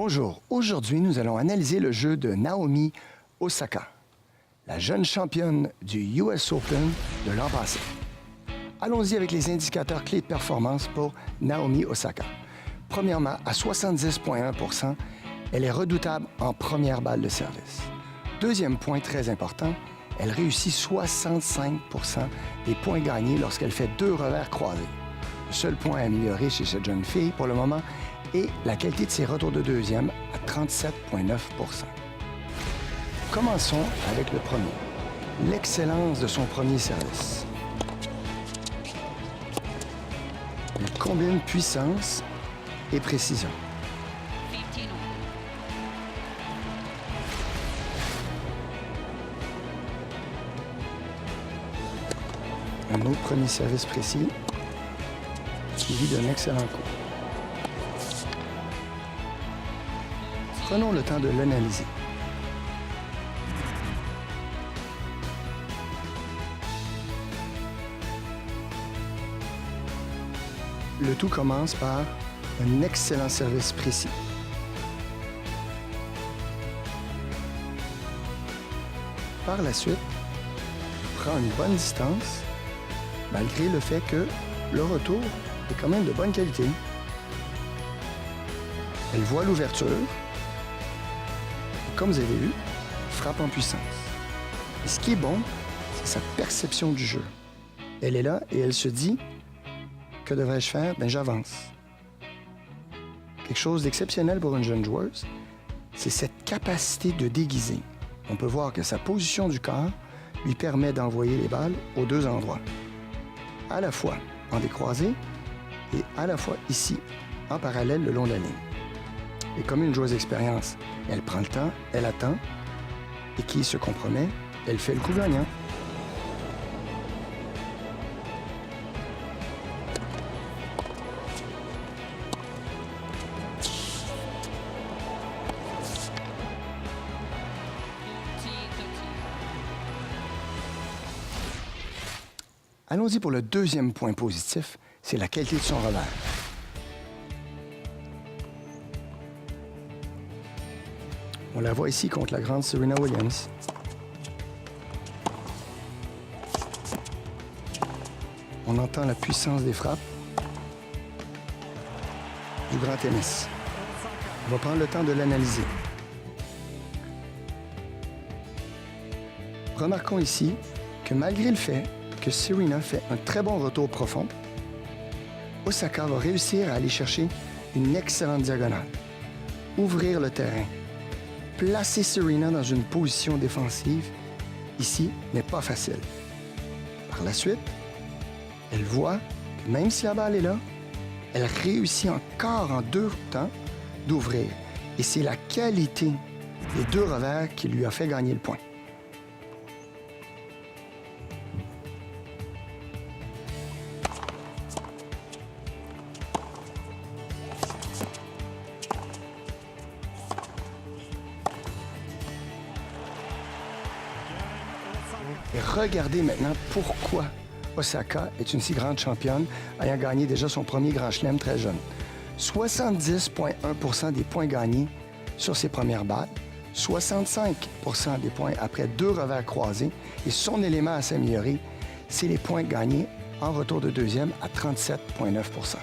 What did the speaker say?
Bonjour, aujourd'hui nous allons analyser le jeu de Naomi Osaka, la jeune championne du US Open de l'an passé. Allons-y avec les indicateurs clés de performance pour Naomi Osaka. Premièrement, à 70,1 %, elle est redoutable en première balle de service. Deuxième point très important, elle réussit 65 % des points gagnés lorsqu'elle fait 2 revers croisés. Le seul point à améliorer chez cette jeune fille pour le moment est la qualité de ses retours de deuxième à 37,9 %. Commençons avec le premier, l'excellence de son premier service. Elle combine puissance et précision. Un autre premier service précis, suivi d'un excellent coup. Prenons le temps de l'analyser. Le tout commence par un excellent service précis. Par la suite, elle prend une bonne distance, malgré le fait que le retour est quand même de bonne qualité. Elle voit l'ouverture, et comme vous avez vu, frappe en puissance. Et ce qui est bon, c'est sa perception du jeu. Elle est là et elle se dit, que devrais-je faire? Ben, j'avance. Quelque chose d'exceptionnel pour une jeune joueuse, c'est cette capacité de déguiser. On peut voir que sa position du corps lui permet d'envoyer les balles aux deux endroits. À la fois en décroisé et à la fois ici, en parallèle le long de la ligne. Et comme une joueuse d'expérience, elle prend le temps, elle attend, et qui se compromet, elle fait le coup gagnant. Allons-y pour le deuxième point positif, c'est la qualité de son revers. On la voit ici contre la grande Serena Williams. On entend la puissance des frappes du grand tennis. On va prendre le temps de l'analyser. Remarquons ici que malgré le fait que Serena fait un très bon retour profond, Osaka va réussir à aller chercher une excellente diagonale, ouvrir le terrain. Placer Serena dans une position défensive, ici, n'est pas facile. Par la suite, elle voit que même si la balle est là, elle réussit encore en 2 temps d'ouvrir. Et c'est la qualité des 2 revers qui lui a fait gagner le point. Et regardez maintenant pourquoi Osaka est une si grande championne, ayant gagné déjà son premier Grand Chelem très jeune. 70,1 % des points gagnés sur ses premières balles, 65 % des points après 2 revers croisés, et son élément à s'améliorer, c'est les points gagnés en retour de deuxième à 37,9 %.